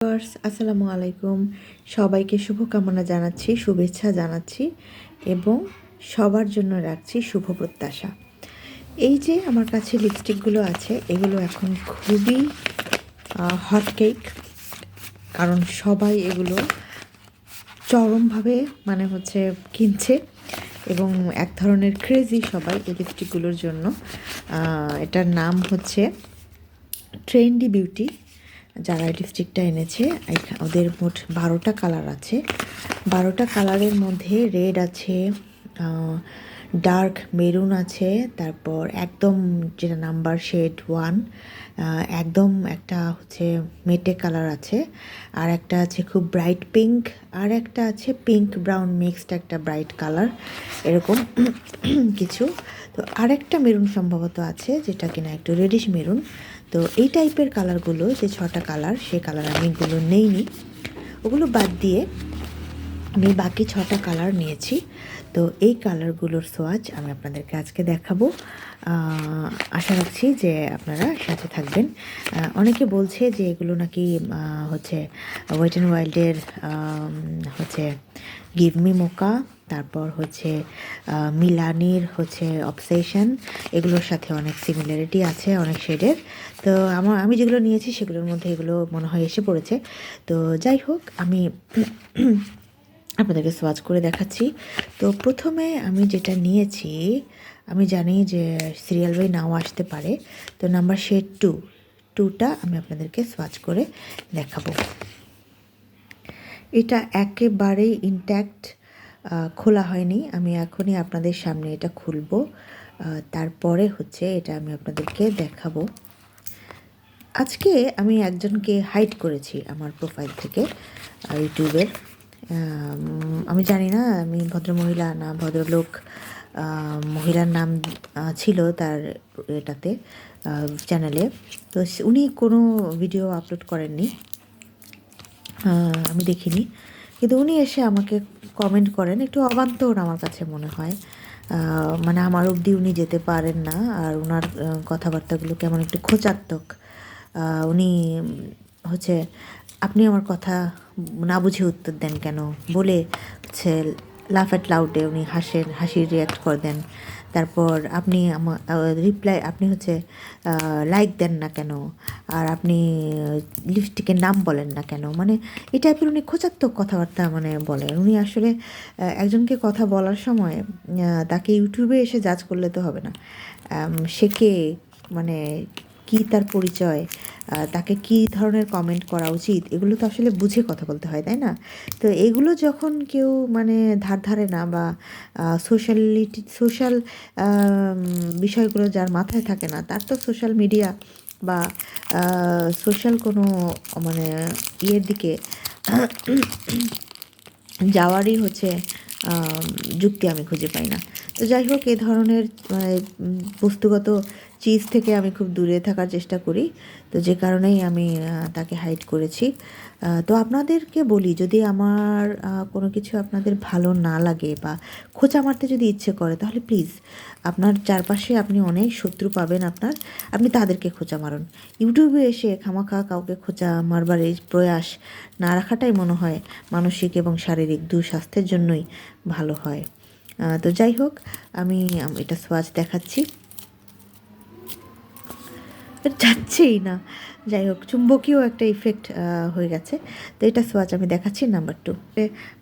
আসসালামু আলাইকুম। সবাইকে শুভকামনা জানাচ্ছি, শুভেচ্ছা জানাচ্ছি এবং সবার জন্য রাখছি শুভ প্রত্যাশা। এই যে আমার কাছে লিপস্টিকগুলো আছে, এগুলো এখন খুবই হট কেক, কারণ সবাই এগুলো চরমভাবে কিনছে এবং এক ধরনের ক্রেজি সবাই এই লিপস্টিকগুলোর জন্য। এটার নাম হচ্ছে ট্রেন্ডি বিউটি। যারা এই লিপস্টিকটা এনেছে, ওদের মোট 12টা কালার আছে। 12টা কালারের মধ্যে রেড আছে, ডার্ক মেরুন আছে, তারপর একদম যেটা নাম্বার শেড 1, একদম একটা হচ্ছে মেটে কালার আছে, আর একটা আছে খুব ব্রাইট পিঙ্ক, আর একটা আছে পিঙ্ক ব্রাউন মিক্সড একটা ব্রাইট কালার, এরকম কিছু। তো আরেকটা মেরুন সম্ভবত আছে, যেটা কিনা একটু রেডিশ মেরুন। তো এই টাইপের কালারগুলো, যে 6টা কালার, সেই কালার আমি এগুলো নেইনি। ওগুলো বাদ দিয়ে আমি বাকি 6টা কালার নিয়েছি। তো এই কালারগুলোর সোয়াচ আমি আপনাদেরকে আজকে দেখাবো। আশা রাখছি যে আপনারা সাথে থাকবেন। অনেকে বলছে যে এগুলো নাকি হচ্ছে ওয়েট অ্যান্ড ওয়াইল্ডের হচ্ছে গিভ মি মোকা, তারপর হচ্ছে মিলানির হচ্ছে অবসেশন, এগুলোর সাথে অনেক সিমিলারিটি আছে, অনেক শেডের। তো আমি যেগুলো নিয়েছি সেগুলোর মধ্যে এগুলো মনে হয় এসে পড়েছে। তো যাই হোক, আমি আপনাদেরকে সোয়াচ করে দেখাচ্ছি। তো প্রথমে আমি যেটা নিয়েছি, আমি জানি যে সিরিয়াল বাই নাও আসতে পারে, তো নাম্বার শেড 2টা আমি আপনাদেরকে সোয়াচ করে দেখাবো। এটা একেবারেই ইনট্যাক্ট, খোলা হয়নি। আমি এখনই আপনাদের সামনে এটা খুলব, তারপরে হচ্ছে এটা আমি আপনাদেরকে দেখাবো। আজকে আমি একজনকে হাইড করেছি আমার প্রোফাইল থেকে, ইউটিউবের। আমি জানি না আমি ভদ্রমহিলা না ভদ্রলোক, মহিলার নাম ছিল তার এটাতে, চ্যানেলে। তো উনি কোনো ভিডিও আপলোড করেননি, আমি দেখিনি, কিন্তু উনি এসে আমাকে কমেন্ট করেন। একটু অবান্তর আমার কাছে মনে হয়, মানে আমার অবধি উনি যেতে পারেন না, আর ওনার কথাবার্তাগুলো কেমন একটু খোঁচাত্মক। উনি হচ্ছে, আপনি আমার কথা না বুঝে উত্তর দেন কেন বলে হচ্ছে লাফ অ্যাট লাউডে উনি হাসির রিয়াক্ট করে দেন। তারপর আপনি আমার রিপ্লাই, আপনি হচ্ছে লাইক দেন না কেন, আর আপনি লিপস্টিকের নাম বলেন না কেন, মানে এই টাইপের উনি খোঁচাত্মক কথাবার্তা বলেন। উনি আসলে একজনকে কথা বলার সময় তাকে ইউটিউবে এসে জাজ করলে তো হবে না। সে কে, মানে কী তার পরিচয়, তাকে কী ধরনের কমেন্ট করা উচিত, এগুলো তো আসলে বুঝে কথা বলতে হয়, তাই না? তো এগুলো যখন কেউ ধারে না, বা সোশ্যাল বিষয়গুলো যার মাথায় থাকে না, তার তো সোশ্যাল মিডিয়া বা সোশ্যাল কোনো মানে ইয়ের দিকে যাওয়ারই হচ্ছে যুক্তি আমি খুঁজে পাই না। তো যাই হোক, এ ধরনের বস্তুগত চিজ থেকে আমি খুব দূরে থাকার চেষ্টা করি, তো যে কারণেই আমি তাকে হাইড করেছি। তো আপনাদেরকে বলি, যদি আমার কোনো কিছু আপনাদের ভালো না লাগে বা খোঁচা মারতে যদি ইচ্ছে করে, তাহলে প্লিজ, আপনার চারপাশে আপনি অনেক শত্রু পাবেন, আপনি তাদেরকে খোঁচা মারুন। ইউটিউবে এসে খামাখা কাউকে খোঁচা মারবার এই প্রয়াস না রাখাটাই মনে হয় মানসিক এবং শারীরিক স্বাস্থ্যের জন্যই ভালো হয়। তো যাই হোক, আমি এটা সোয়াচ দেখাচ্ছি, যাচ্ছেই না। যাই হোক, চুম্বকীয় একটা ইফেক্ট হয়ে গেছে। তো এটা সোয়াচ আমি দেখাচ্ছি নাম্বার 2।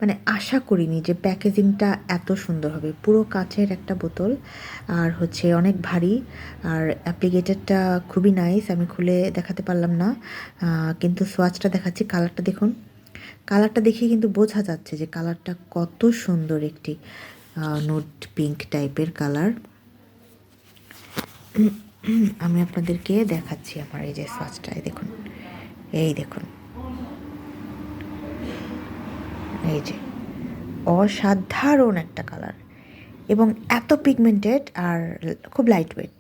মানে আশা করিনি যে প্যাকেজিংটা এত সুন্দর হবে, পুরো কাচের একটা বোতল, আর হচ্ছে অনেক ভারী, আর অ্যাপ্লিকেটারটা খুবই নাইস। আমি খুলে দেখাতে পারলাম না, কিন্তু সোয়াচটা দেখাচ্ছি। কালারটা দেখুন, কালারটা দেখে কিন্তু বোঝা যাচ্ছে যে কালারটা কত সুন্দর, একটি নোট পিঙ্ক টাইপের কালার। আমি আপনাদেরকে দেখাচ্ছি আমার এই যে সোয়াচটায় দেখুন, এই দেখুন, এই যে অসাধারণ একটা কালার, এবং এত পিগমেন্টেড আর খুব লাইট ওয়েট।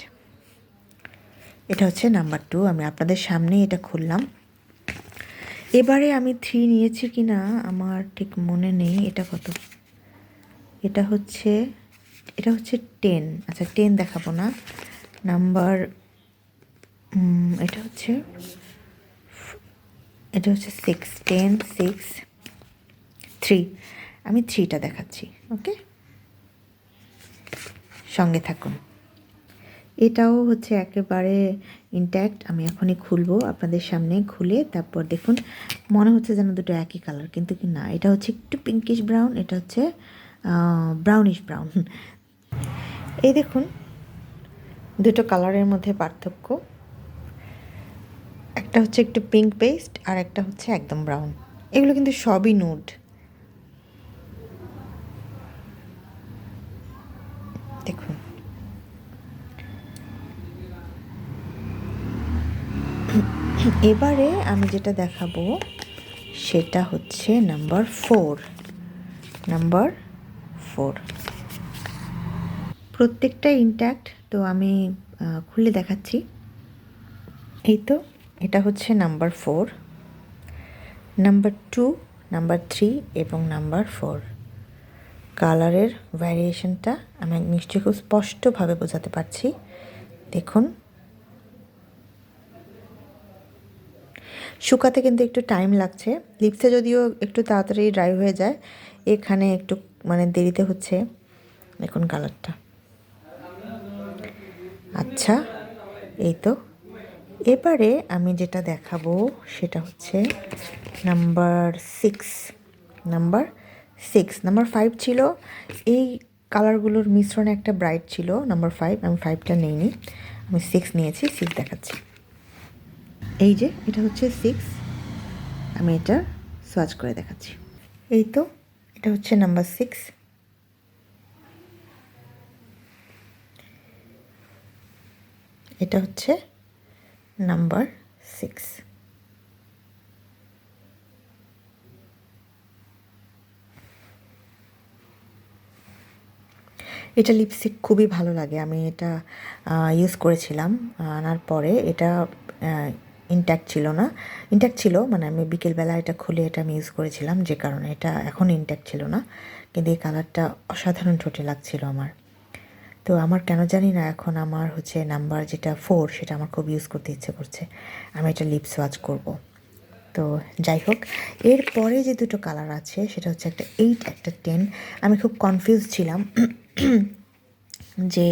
এটা হচ্ছে নাম্বার 2। আমি আপনাদের সামনেই এটা খুললাম। এবারে আমি 3 নিয়েছি কি না আমার ঠিক মনে নেই। এটা কত, এটা হচ্ছে 10। আচ্ছা, 10 দেখাবো না, নাম্বার এটা হচ্ছে এটা হচ্ছে 6, 10, 6, 3। আমি 3টা দেখাচ্ছি, ওকে, সঙ্গে থাকুন। এটাও হচ্ছে একেবারে ইনট্যাক্ট। আমি এখনই খুলবো আপনাদের সামনে, খুলে তারপর দেখুন মনে হচ্ছে যেন দুটো একই কালার, কিন্তু কি না, এটা হচ্ছে একটু পিঙ্কিশ ব্রাউন, এটা হচ্ছে ব্রাউনিশ ব্রাউন। এই দেখুন দুটো কালারের মধ্যে পার্থক্য, একটা হচ্ছে একটু পিঙ্ক পেস্ট আর একটা হচ্ছে একদম ব্রাউন। এগুলো কিন্তু সবই নুড। দেখুন এবারে আমি যেটা দেখাবো সেটা হচ্ছে নাম্বার 4। নাম্বার 4 প্রত্যেকটা ইনট্যাক্ট, তো আমি খুলে দেখাচ্ছি। এই তো এটা হচ্ছে নাম্বার 4, নাম্বার 2, নাম্বার 3 এবং নাম্বার 4। কালারের ভ্যারিয়েশনটা আমি নিশ্চয়ই খুব স্পষ্টভাবে বোঝাতে পারছি। দেখুন শুকাতে কিন্তু একটু টাইম লাগছে, লিপসে যদিও একটু তাড়াতাড়ি ড্রাই হয়ে যায়, এখানে একটু মানে দেরিতে হচ্ছে। দেখুন কালারটা, আচ্ছা এই তো। এবারে আমি যেটা দেখাবো সেটা হচ্ছে নাম্বার 6। নাম্বার 6, নাম্বার 5 ছিল, এই কালারগুলোর মিশ্রণে একটা ব্রাইট ছিল নাম্বার 5, আমি 5টা নেইনি, আমি 6 নিয়েছি। 6 দেখাচ্ছি, এই যে এটা হচ্ছে 6, আমি এটা সোয়াচ করে দেখাচ্ছি। এই তো এটা হচ্ছে নাম্বার 6, এটা হচ্ছে নাম্বার 6। এটা লিপস্টিক খুবই ভালো লাগে, আমি এটা ইউজ করেছিলাম, আনার পরে এটা ইনট্যাক্ট ছিল না, ইনট্যাক্ট ছিল মানে আমি বিকেলবেলা এটা খুলে এটা আমি ইউজ করেছিলাম, যে কারণে এটা এখন ইনট্যাক্ট ছিল না, কিন্তু এই কালারটা অসাধারণ ঠোঁটে লাগছিল আমার। তো আমার কেন জানি না এখন আমার হচ্ছে নাম্বার যেটা 4 সেটা আমার খুব ইউজ করতে ইচ্ছে করছে, আমি এটা লিপস ওয়াচ করব। তো যাই হোক, এরপরে যে দুটো কালার আছে সেটা হচ্ছে একটা 8, একটা 10। আমি খুব কনফিউজ ছিলাম যে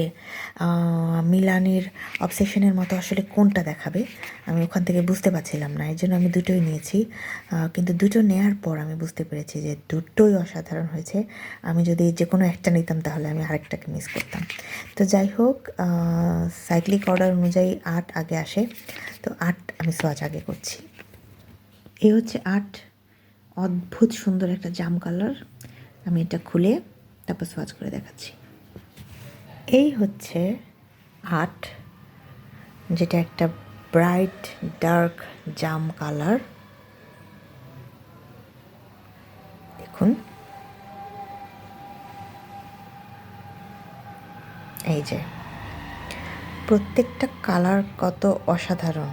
মিলানের অবসেশনের মতো আসলে কোনটা দেখাবে, আমি ওখান থেকে বুঝতে পারছিলাম না, এর জন্য আমি দুটোই নিয়েছি। কিন্তু দুটো নেয়ার পর আমি বুঝতে পেরেছি যে দুটোই অসাধারণ হয়েছে। আমি যদি যে কোনো একটা নিতাম তাহলে আমি আরেকটাকে মিস করতাম। তো যাই হোক, সাইক্লিক অর্ডার অনুযায়ী 8 আগে আসে, তো 8 আমি সোয়াচ আগে করছি। এই হচ্ছে 8, অদ্ভুত সুন্দর একটা জাম কালার। আমি এটা খুলে তারপর সোয়াচ করে দেখাচ্ছি। এই হচ্ছে 8, যেটা একটা ব্রাইট ডার্ক জাম কালার। দেখুন এই যে প্রত্যেকটা কালার কত অসাধারণ।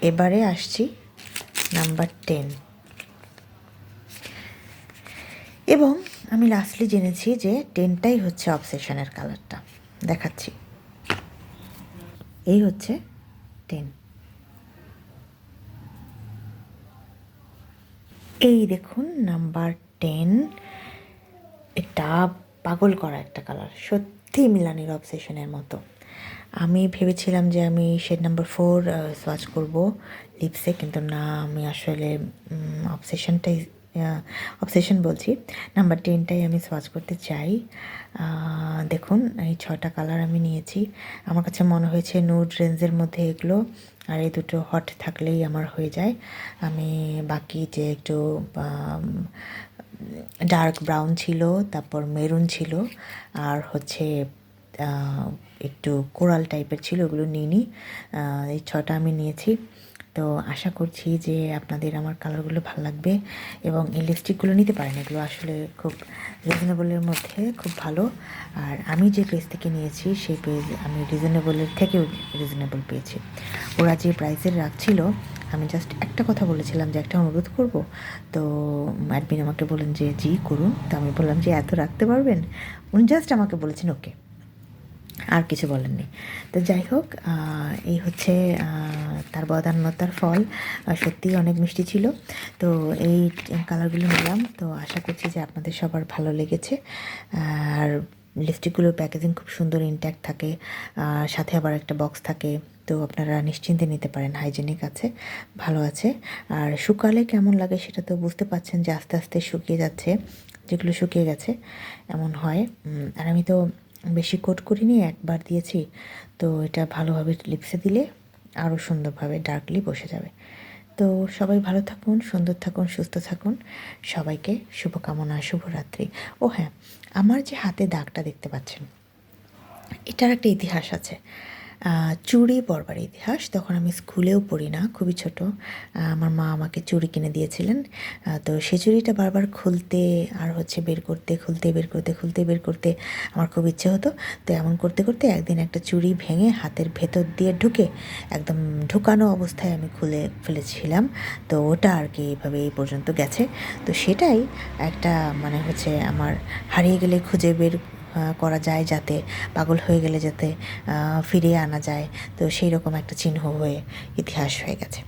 এবারে আসছি নাম্বার 10, এবং আমি লাস্টলি জেনেছি যে 10টাই হচ্ছে অবসেশনের কালারটা। দেখাচ্ছি, এই হচ্ছে 10। এই দেখুন নাম্বার 10, এটা পাগল করা একটা কালার, সত্যি মিলানির অবসেশনের মতো। আমি ভেবেছিলাম যে আমি শেড নাম্বার 4 সোয়াচ করব লিপসে, কিন্তু না, আমি আসলে অবসেশন বলছি, নাম্বার 10টাই আমি সোয়াচ করতে চাই। দেখুন এই 6টা কালার আমি নিয়েছি, আমার কাছে মনে হয়েছে নুড রেঞ্জের মধ্যে এগুলো, আর এই দুটো হট থাকলেই আমার হয়ে যায়। আমি বাকি যে একটু ডার্ক ব্রাউন ছিল, তারপর মেরুন ছিল, আর হচ্ছে একটু কোরাল টাইপের ছিল, ওগুলো নিইনি। এই 6টা আমি নিয়েছি। তো আশা করছি যে আপনাদের আমার কালারগুলো ভালো লাগবে এবং এই লিপস্টিকগুলো নিতে পারেন, এগুলো আসলে খুব রিজনেবলের মধ্যে খুব ভালো। আর আমি যে পেজ থেকে নিয়েছি সেই পেজ আমি রিজনেবলের থেকেও রিজনেবল পেয়েছি। ওরা যে প্রাইসের রাখছিল, আমি জাস্ট একটা কথা বলেছিলাম যে একটা অনুরোধ করব, তো অ্যাডমিন আমাকে বলেন যে জি করুন। তো আমি বললাম যে এত রাখতে পারবেন, উনি জাস্ট আমাকে বলেছেন ওকে। আর কিছু বলেননি। তো যাই হোক, এই হচ্ছে তার বদান্যতার ফল। সত্যিই অনেক মিষ্টি ছিল। তো এই কালারগুলো নিলাম। তো আশা করছি যে আপনাদের সবার ভালো লেগেছে। আর লিপস্টিকগুলোর প্যাকেজিং খুব সুন্দর ইনট্যাক্ট থাকে, সাথে আবার একটা বক্স থাকে। তো আপনারা নিশ্চিন্তে নিতে পারেন, হাইজেনিক আছে, ভালো আছে। আর শুকালে কেমন লাগে সেটা তো বুঝতে পারছেন যে আস্তে আস্তে শুকিয়ে যাচ্ছে, যেগুলো শুকিয়ে গেছে এমন হয়। আর আমি তো বেশি কোট করিনি, একবার দিয়েছি। তো এটা ভালোভাবে লিপসে দিলে আরও সুন্দরভাবে ডার্কলি বসে যাবে। তো সবাই ভালো থাকুন, সুন্দর থাকুন, সুস্থ থাকুন। সবাইকে শুভকামনা, শুভরাত্রি। ও হ্যাঁ, আমার যে হাতে দাগটা দেখতে পাচ্ছেন, এটার একটা ইতিহাস আছে। চুড়ি পরবার ইতিহাস। তখন আমি স্কুলেও পড়ি না, খুবই ছোট। আমার মা আমাকে চুড়ি কিনে দিয়েছিলেন। তো সে চুড়িটা বারবার খুলতে আর হচ্ছে বের করতে, খুলতে বের করতে, খুলতে বের করতে আমার খুব ইচ্ছে হতো। তো এমন করতে করতে একদিন একটা চুড়ি ভেঙে হাতের ভেতর দিয়ে ঢুকে একদম ঢুকানো অবস্থায় আমি খুলে ফেলেছিলাম। তো ওটা আর কি এইভাবে এই পর্যন্ত গেছে। তো সেটাই একটা মানে হচ্ছে আমার হারিয়ে গেলে খুঁজে বের করা যায়, যাতে পাগল হয়ে গেলে যাতে ফিরিয়ে আনা যায়। তো সেই রকম একটা চিহ্ন হয়ে ইতিহাস হয়ে গেছে।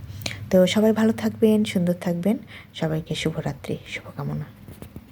তো সবাই ভালো থাকবেন, সুন্দর থাকবেন। সবাইকে শুভরাত্রি, শুভকামনা।